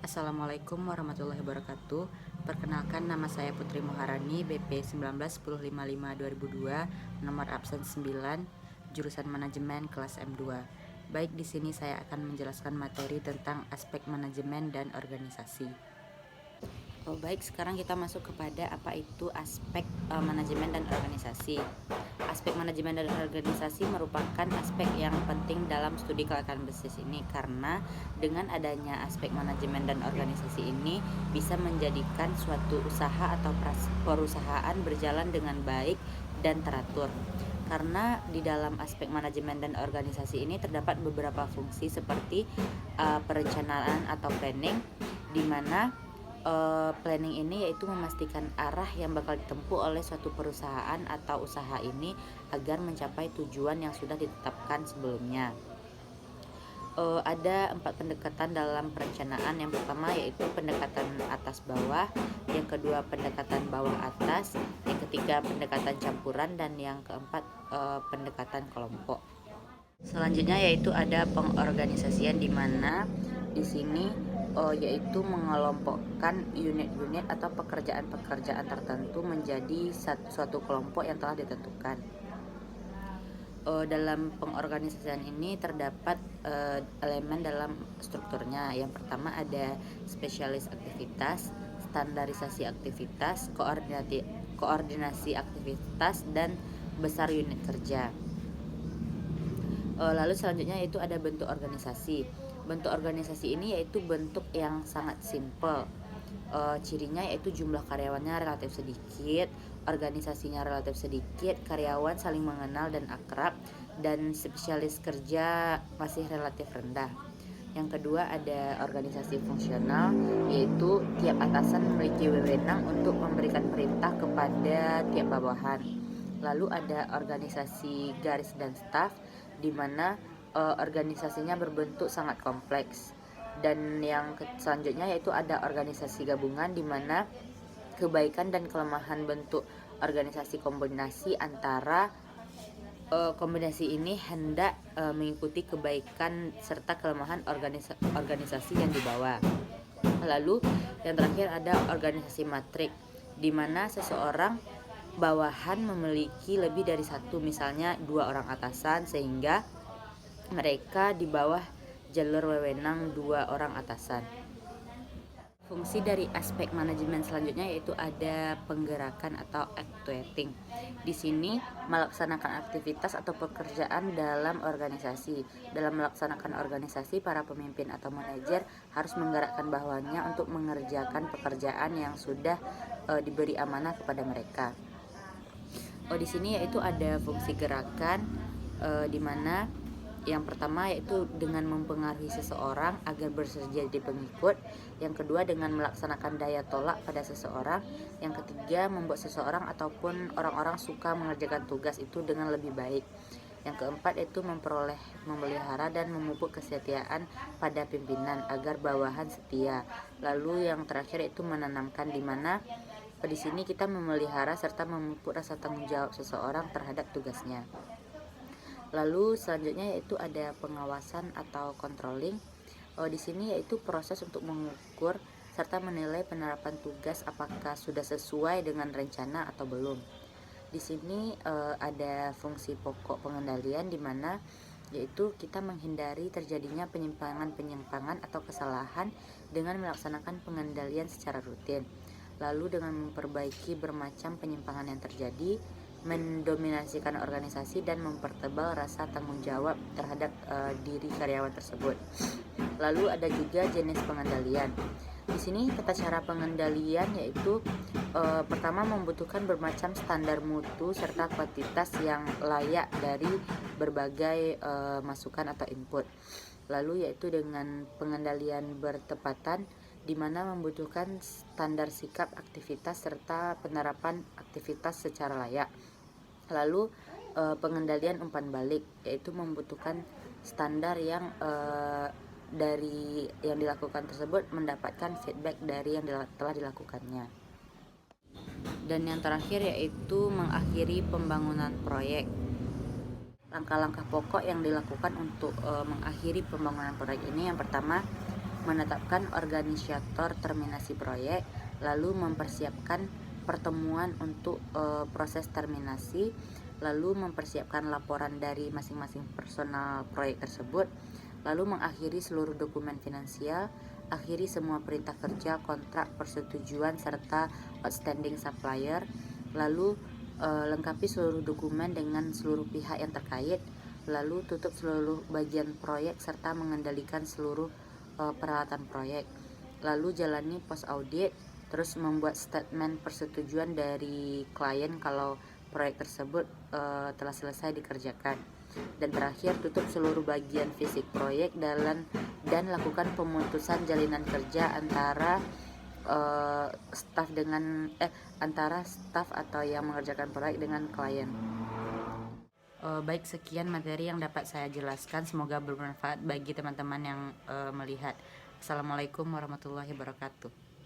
Assalamualaikum warahmatullahi wabarakatuh. Perkenalkan, nama saya Putri Muharani, BP 191055-2002, nomor absen 9, jurusan manajemen kelas M2. Baik, di sini saya akan menjelaskan materi tentang aspek manajemen dan organisasi. Baik, sekarang kita masuk kepada apa itu aspek manajemen dan organisasi. Aspek manajemen dan organisasi merupakan aspek yang penting dalam studi kelayakan bisnis ini, karena dengan adanya aspek manajemen dan organisasi ini bisa menjadikan suatu usaha atau perusahaan berjalan dengan baik dan teratur. Karena di dalam aspek manajemen dan organisasi ini terdapat beberapa fungsi seperti perencanaan atau planning, di mana planning ini yaitu memastikan arah yang bakal ditempuh oleh suatu perusahaan atau usaha ini agar mencapai tujuan yang sudah ditetapkan sebelumnya. Ada 4 pendekatan dalam perencanaan. Yang pertama yaitu pendekatan atas bawah, yang kedua pendekatan bawah atas, yang ketiga pendekatan campuran, dan yang keempat pendekatan kelompok. Selanjutnya yaitu ada pengorganisasian, di mana di sini yaitu mengelompokkan unit-unit atau pekerjaan-pekerjaan tertentu menjadi suatu kelompok yang telah ditentukan. Dalam pengorganisasian ini terdapat elemen dalam strukturnya. Yang pertama ada spesialis aktivitas, standarisasi aktivitas, koordinasi aktivitas, dan besar unit kerja. Lalu selanjutnya yaitu ada bentuk organisasi. Bentuk organisasi ini yaitu bentuk yang sangat simple. Cirinya yaitu jumlah karyawannya relatif sedikit, organisasinya relatif sedikit, karyawan saling mengenal dan akrab, dan spesialis kerja masih relatif rendah. Yang kedua ada organisasi fungsional, yaitu tiap atasan memiliki wewenang untuk memberikan perintah kepada tiap bawahan. Lalu ada organisasi garis dan staf, di mana organisasinya berbentuk sangat kompleks. Dan yang selanjutnya yaitu ada organisasi gabungan, di mana kebaikan dan kelemahan bentuk organisasi kombinasi antara kombinasi ini hendak mengikuti kebaikan serta kelemahan organisasi yang dibawa. Lalu yang terakhir ada organisasi matrik, di mana seseorang bawahan memiliki lebih dari satu, misalnya 2 orang atasan, sehingga mereka di bawah jalur wewenang 2 orang atasan. Fungsi dari aspek manajemen selanjutnya yaitu ada penggerakan atau actuating. Di sini melaksanakan aktivitas atau pekerjaan dalam organisasi. Dalam melaksanakan organisasi, para pemimpin atau manajer harus menggerakkan bawahannya untuk mengerjakan pekerjaan yang sudah diberi amanah kepada mereka. Di sini yaitu ada fungsi gerakan, di mana yang pertama yaitu dengan mempengaruhi seseorang agar bersedia jadi pengikut. Yang kedua dengan melaksanakan daya tolak pada seseorang. Yang ketiga membuat seseorang ataupun orang-orang suka mengerjakan tugas itu dengan lebih baik. Yang keempat yaitu memelihara dan memupuk kesetiaan pada pimpinan agar bawahan setia. Lalu yang terakhir yaitu menanamkan, di mana di sini kita memelihara serta memupuk rasa tanggung jawab seseorang terhadap tugasnya. Lalu selanjutnya yaitu ada pengawasan atau controlling. Di sini yaitu proses untuk mengukur serta menilai penerapan tugas apakah sudah sesuai dengan rencana atau belum. Di sini ada fungsi pokok pengendalian, di mana yaitu kita menghindari terjadinya penyimpangan atau kesalahan dengan melaksanakan pengendalian secara rutin. Lalu dengan memperbaiki bermacam penyimpangan yang terjadi, mendominasikan organisasi, dan mempertebal rasa tanggung jawab terhadap diri karyawan tersebut. Lalu ada juga jenis pengendalian. Di sini tata cara pengendalian yaitu pertama membutuhkan bermacam standar mutu serta kuantitas yang layak dari berbagai masukan atau input. Lalu yaitu dengan pengendalian bertepatan, di mana membutuhkan standar sikap aktivitas serta penerapan aktivitas secara layak. Lalu pengendalian umpan balik, yaitu membutuhkan standar yang dari yang dilakukan tersebut mendapatkan feedback dari yang telah dilakukannya. Dan yang terakhir yaitu mengakhiri pembangunan proyek. Langkah-langkah pokok yang dilakukan untuk mengakhiri pembangunan proyek ini, yang pertama menetapkan organisator terminasi proyek, lalu mempersiapkan pertemuan untuk proses terminasi, lalu mempersiapkan laporan dari masing-masing personal proyek tersebut, lalu mengakhiri seluruh dokumen finansial, akhiri semua perintah kerja, kontrak, persetujuan, serta outstanding supplier, lalu lengkapi seluruh dokumen dengan seluruh pihak yang terkait, lalu tutup seluruh bagian proyek serta mengendalikan seluruh peralatan proyek, lalu jalani post audit, terus membuat statement persetujuan dari klien kalau proyek tersebut telah selesai dikerjakan, dan terakhir tutup seluruh bagian fisik proyek dan lakukan pemutusan jalinan kerja antara antara staf atau yang mengerjakan proyek dengan klien. Baik, sekian materi yang dapat saya jelaskan, semoga bermanfaat bagi teman-teman yang melihat. Assalamualaikum warahmatullahi wabarakatuh.